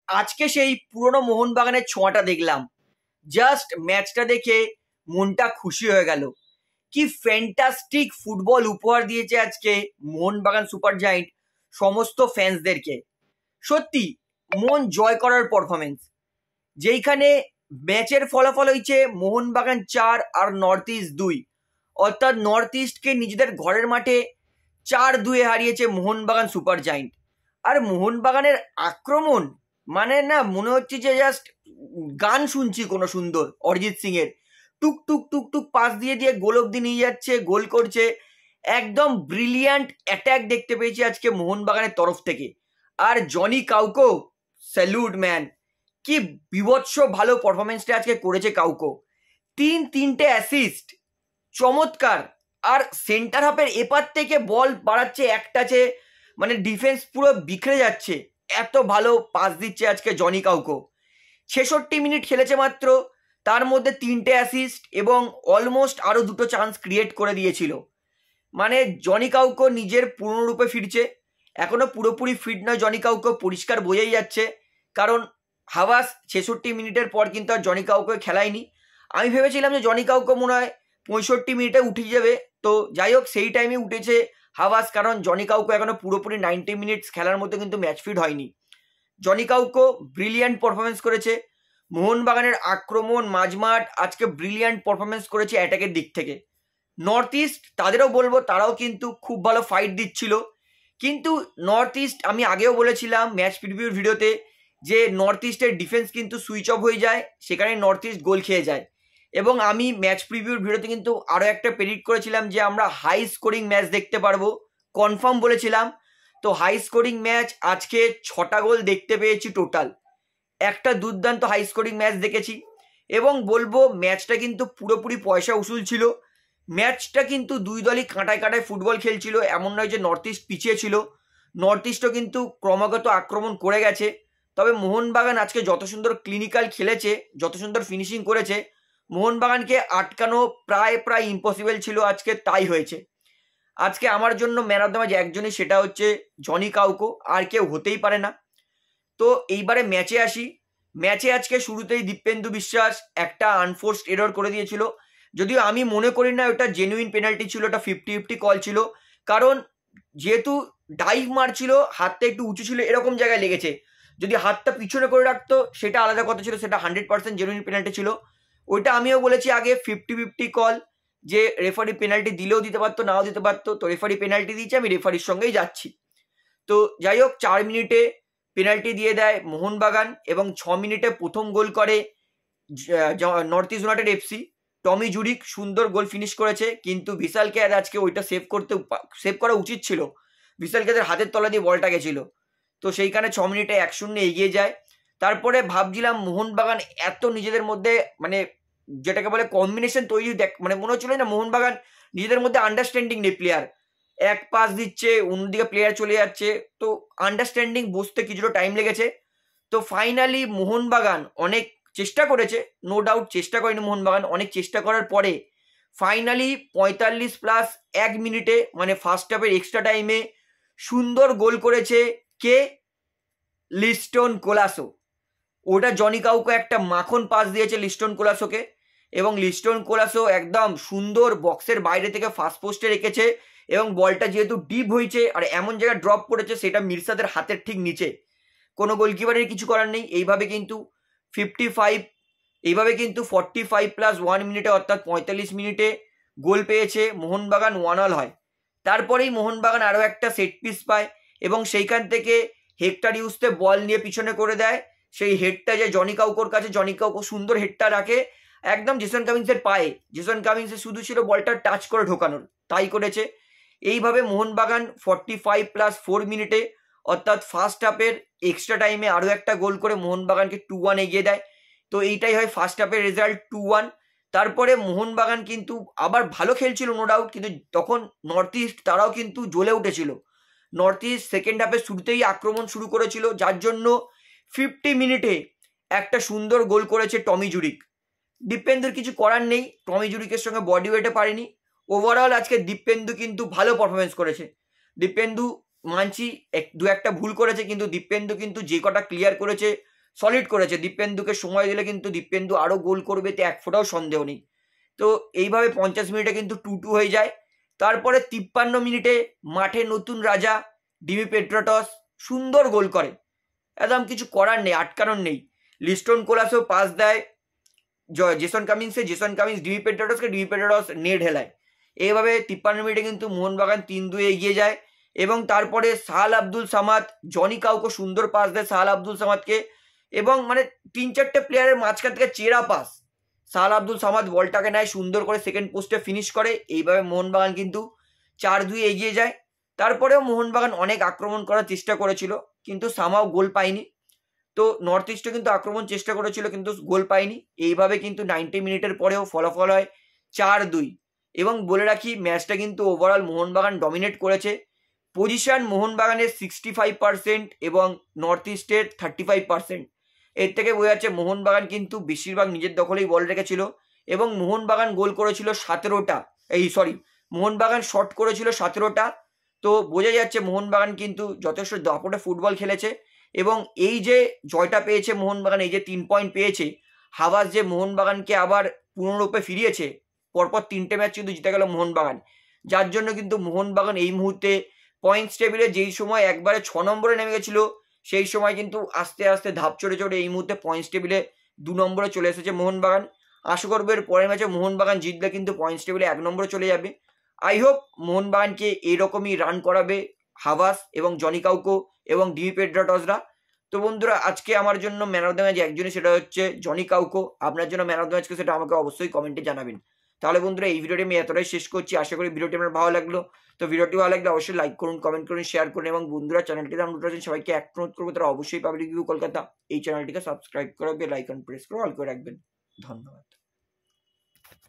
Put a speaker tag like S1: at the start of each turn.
S1: আজকে সেই পুরনো মোহনবাগানের ছোঁয়াটা দেখলাম। জাস্ট ম্যাচটা দেখে মনটা খুশি হয়ে গেল। কি ফ্যান্টাস্টিক ফুটবল উপহার দিয়েছে আজকে মোহনবাগান সুপার জায়েন্ট সমস্ত ফ্যান্সদেরকে। সত্যি মন জয় করার পারফরমেন্স। যেইখানে ম্যাচের ফলাফল হয়েছে মোহনবাগান 4 আর নর্থ ইস্ট 2, অর্থাৎ নর্থ ইস্টকে নিজেদের ঘরের মাঠে 4-2 হারিয়েছে মোহনবাগান সুপার জায়েন্ট। আর মোহনবাগানের আক্রমণ মানে না, মনে হচ্ছে যে জাস্ট গান শুনছি কোনো সুন্দর অরিজিৎ সিং এর। টুক টুক টুক টুক পাস দিয়ে দিয়ে গোল অব্দি নিয়ে যাচ্ছে, গোল করছে। একদম ব্রিলিয়ান্ট অ্যাটাক দেখতে পেয়েছি আজকে মোহনবাগানের তরফ থেকে। আর জনি কাউকো, স্যালুট ম্যান, কি বিভৎস ভালো পারফরমেন্সটা আজকে করেছে কাউকো। তিনটে অ্যাসিস্ট, চমৎকার। আর সেন্টার হাফের এপার থেকে বল বাড়াচ্ছে এক টাচে, মানে ডিফেন্স পুরো বিখরে যাচ্ছে। এত ভালো পাস দিচ্ছে আজকে জনি কাউকো। 66 মিনিট খেলেছে মাত্র, তার মধ্যে 3টে অ্যাসিস্ট এবং অলমোস্ট আরও 2টো চান্স ক্রিয়েট করে দিয়েছিল। মানে জনি কাউকো নিজের পূর্ণরূপে ফিরছে। এখনো পুরোপুরি ফিট নয় জনি কাউকো, পরিষ্কার বোঝাই যাচ্ছে। কারণ হাওয়াস 66 মিনিটের পর কিন্তু আর জনি কাউকে খেলায়নি। আমি ভেবেছিলাম যে জনি কাউকো মনে হয় 65 মিনিটে উঠে যাবে, তো যাই হোক সেই টাইমে উঠেছে হাওয়াস। কারণ জনি কাউকো এখনো পুরোপুরি 90 মিনিটস খেলার মধ্যে কিন্তু ম্যাচ ফিট হয়নি। জনি কাউকো ব্রিলিয়ান্ট পারফরমেন্স করেছে। মোহনবাগানের আক্রমণ মাঝমাঠ আজকে ব্রিলিয়ান্ট পারফরমেন্স করেছে অ্যাটাকের দিক থেকে। নর্থ ইস্ট তাদেরও বলবো, তারাও কিন্তু খুব ভালো ফাইট দিচ্ছিল। কিন্তু নর্থ ইস্ট, আমি আগেও বলেছিলাম ম্যাচ প্রিভিউ ভিডিওতে, যে নর্থ ইস্টের ডিফেন্স কিন্তু সুইচ অফ হয়ে যায়, সেখানে নর্থ ইস্ট গোল খেয়ে যায়। এবং আমি ম্যাচ প্রিভিউর ভিডিওতে কিন্তু আরও একটা প্রেডিক্ট করেছিলাম যে আমরা হাই স্কোরিং ম্যাচ দেখতে পারবো, কনফার্ম বলেছিলাম। তো হাই স্কোরিং ম্যাচ আজকে 6টা গোল দেখতে পেয়েছি টোটাল। একটা দুর্দান্ত হাই স্কোরিং ম্যাচ দেখেছি এবং বলবো ম্যাচটা কিন্তু পুরোপুরি পয়সা উসুল ছিল। ম্যাচটা কিন্তু দুই দলই কাঁটায় কাঁটায় ফুটবল খেলছিল, এমন নয় যে নর্থ ইস্ট পিছিয়ে ছিল। নর্থ ইস্টও কিন্তু ক্রমাগত আক্রমণ করে গেছে। তবে মোহনবাগান আজকে যত সুন্দর ক্লিনিক্যাল খেলেছে, যত সুন্দর ফিনিশিং করেছে, মোহনবাগানকে আটকানো প্রায় ইম্পসিবল ছিল। আজকে তাই হয়েছে। আজকে আমার জন্য ম্যান অফ দ্য ম্যাচ একজনই, সেটা হচ্ছে জনি কাউকো, আর কেউ হতেই পারে না। তো এইবারে ম্যাচে আসি। ম্যাচে আজকে শুরুতেই দীপেন্দু বিশ্বাস একটা আনফোর্সড এরর করে দিয়েছিল, যদিও আমি মনে করি না ওটা জেনুইন পেনাল্টি ছিল, ওটা 50-50 কল ছিল। কারণ যেহেতু ডাইভ মারছিল, হাতটা একটু উঁচু ছিল, এরকম জায়গায় লেগেছে। যদি হাতটা পিছনে করে রাখতো সেটা আলাদা কথা ছিল, সেটা 100% জেনুইন পেনাল্টি ছিল। ওইটা আমিও বলেছি আগে 50-50 কল, যে রেফারি পেনাল্টি দিলেও দিতে পারতো, নাও দিতে পারতো। তো রেফারি পেনাল্টি দিয়েছে, আমি রেফারির সঙ্গেই যাচ্ছি। তো যাই হোক, 4 মিনিটে পেনাল্টি দিয়ে দেয় মোহনবাগান এবং 6 মিনিটে প্রথম গোল করে নর্থ ইস্ট ইউনাইটেড এফসি। টমি জুরিক সুন্দর গোল ফিনিশ করেছে, কিন্তু ভিশাল ক্যাদ আজকে ওইটা সেভ করা উচিত ছিল। ভিশাল ক্যাদের হাতের তলা দিয়ে বলটা গেছিল। তো সেইখানে 6 মিনিটে 1-0 এগিয়ে যায়। তারপরে ভাবছিলাম মোহনবাগান এত নিজেদের মধ্যে, মানে যেটাকে বলে কম্বিনেশন তৈরি, মানে মনে হচ্ছিল না মোহনবাগান নিজেদের মধ্যে আন্ডারস্ট্যান্ডিং নেই। প্লেয়ার এক পাস দিচ্ছে, অন্যদিকে প্লেয়ার চলে যাচ্ছে, তো আন্ডারস্ট্যান্ডিং বসতে কিছুটা টাইম লেগেছে। তো ফাইনালি মোহনবাগান অনেক চেষ্টা করেছে, নো ডাউট চেষ্টা করেনি মোহনবাগান, অনেক চেষ্টা করার পরে ফাইনালি 45+1 মিনিটে, মানে ফার্স্ট হাফের এক্সট্রা টাইমে সুন্দর গোল করেছে কে? লিস্টন কোলাসো। ওটা জনি কাউকে একটা মাখন পাস দিয়েছে লিস্টন কোলাসোকে, এবং লিস্টন কোলাসো একদম সুন্দর বক্সের বাইরে থেকে ফার্স্ট পোস্টে রেখেছে, এবং বলটা যেহেতু ডিপ হয়েছে আর এমন জায়গায় ড্রপ করেছে, সেটা মির্সাদের হাতের ঠিক নিচে। কোনো গোলকিপারের কিছু করার নেই। এইভাবে কিন্তু 45+1 মিনিটে, অর্থাৎ 45 মিনিটে গোল পেয়েছে মোহনবাগান, 1-1 হয়। তারপরেই মোহনবাগান আরও একটা সেট পিস পায় এবং সেইখান থেকে হেক্টর ইউসতে বল নিয়ে পিছনে করে দেয়। সেই হেডটা যে জনি কাউকোর কাছে, জনি কাউকো সুন্দর হেডটা রাখে একদম জেসন কামিন্সের পায়ে। জেসন কামিন্সের শুধু ছিল বলটা টাচ করে ঢোকানোর, তাই করেছে। এইভাবে মোহনবাগান 45+4 মিনিটে, অর্থাৎ ফার্স্ট হাফের এক্সট্রা টাইমে আরও একটা গোল করে মোহনবাগানকে 2-1 এগিয়ে দেয়। তো এইটাই হয় ফার্স্ট হাফের রেজাল্ট, 2-1। তারপরে মোহনবাগান কিন্তু আবার ভালো খেলছিল নো ডাউট, কিন্তু তখন নর্থ ইস্ট তারাও কিন্তু জ্বলে উঠেছিল। নর্থ ইস্ট সেকেন্ড হাফের শুরুতেই আক্রমণ শুরু করেছিল, যার জন্য 50 মিনিটে একটা সুন্দর গোল করেছে টমি জুরিক। দীপেন্দুর কিছু করার নেই, টমি জুরিকের সঙ্গে বডি ওয়েটে পারেনি। ওভারঅল আজকে দীপেন্দু কিন্তু ভালো পারফরমেন্স করেছে। দীপেন্দু মানছি 2-1টা ভুল করেছে, কিন্তু দীপেন্দু কিন্তু যে কটা ক্লিয়ার করেছে সলিড করেছে। দীপেন্দুকে সময় দিলে কিন্তু দীপেন্দু আরও গোল করবে, তো এক ফোঁটাও সন্দেহ নেই। তো এইভাবে 50 মিনিটে কিন্তু 2-2 হয়ে যায়। তারপরে 53 মিনিটে মাঠে নতুন রাজা ডিমি পেট্রাটস সুন্দর গোল করে, একদম কিছু করার নেই, আটকানোর নেই। লিস্টন কোলাসও পাস দেয় Jason Cummins Dimi Petratos net হেলায়। এইভাবে 53 মিনিটে কিন্তু মোহনবাগান 3-2 এগিয়ে যায়। এবং তারপরে সাহাল আব্দুল সামাদ, জনি কাউকে সুন্দর পাস দেয় সাহাল আব্দুল সামাদকে, এবং মানে 3-4টে প্লেয়ারের মাঝখান থেকে চেরা পাস, সাহাল আব্দুল সামাদ বলটাকে নেয় সুন্দর করে সেকেন্ড পোস্টে ফিনিশ করে। এইভাবে মোহনবাগান কিন্তু 4-2 এগিয়ে যায়। তারপরেও মোহনবাগান অনেক আক্রমণ করার চেষ্টা করেছিল, কিন্তু সামাও গোল পায়নি। তো নর্থ ইস্টে কিন্তু আক্রমণ চেষ্টা করেছিল, কিন্তু গোল পায়নি। এইভাবে কিন্তু 90 মিনিটের পরেও ফলাফল হয় 4-2। এবং বলে রাখি, ম্যাচটা কিন্তু ওভারঅল মোহনবাগান ডমিনেট করেছে। পজিশন মোহনবাগানের 65% এবং নর্থ ইস্টের 35%। এর থেকে বোঝা যাচ্ছে মোহনবাগান কিন্তু বেশিরভাগ নিজের দখলেই বল রেখেছিল, এবং মোহনবাগান গোল করেছিল 17টা, মোহনবাগান শট করেছিল 17টা। তো বোঝা যাচ্ছে মোহনবাগান কিন্তু যথেষ্ট দাপটে ফুটবল খেলেছে। এবং এই যে জয়টা পেয়েছে মোহনবাগান, এই যে 3 পয়েন্ট পেয়েছে, হাবাস যে মোহনবাগানকে আবার পুনরূপে ফিরিয়েছে, পরপর 3টে ম্যাচ কিন্তু জিতে গেল মোহনবাগান, যার জন্য কিন্তু মোহনবাগান এই মুহূর্তে পয়েন্টস টেবিলে যেই সময় একবারে 6 নম্বরে নেমে গেছিল, সেই সময় কিন্তু আস্তে আস্তে ধাপ চড়ে চড়ে এই মুহূর্তে পয়েন্টস টেবিলে 2 নম্বরে চলে এসেছে মোহনবাগান। আশা করবো এর পরের ম্যাচে মোহনবাগান জিতলে কিন্তু পয়েন্টস টেবিলে 1 নম্বরে চলে যাবে। আই হোপ মোহনবাগানকে এইরকমই রান করাবে হাবাস এবং জনি কাউকো এবং ডিমি পেট্রাটসরা। তো বন্ধুরা, আজকে আমার জন্য ম্যান অফ দ্য ম্যাচ একজনই, সেটা হচ্ছে জনি কাউকো। আপনার জন্য ম্যান অফ দ্য ম্যাচকে সেটা আমাকে অবশ্যই কমেন্টে জানাবেন। তাহলে বন্ধুরা, এই ভিডিওটি আমি এতটাই শেষ করছি। আশা করি ভিডিওটি আমার ভালো লাগলো। তো ভিডিওটি ভালো লাগলে অবশ্যই লাইক করুন, কমেন্ট করুন, শেয়ার করুন, এবং বন্ধুরা চ্যানেলটিতে আমরা সবাইকে এক অনুরোধ করবো, তারা অবশ্যই পাবলিক রিভিউ কলকাতা এই চ্যানেলটিকে সাবস্ক্রাইব করে বেল আইকন প্রেস করে অল করে রাখবেন। ধন্যবাদ।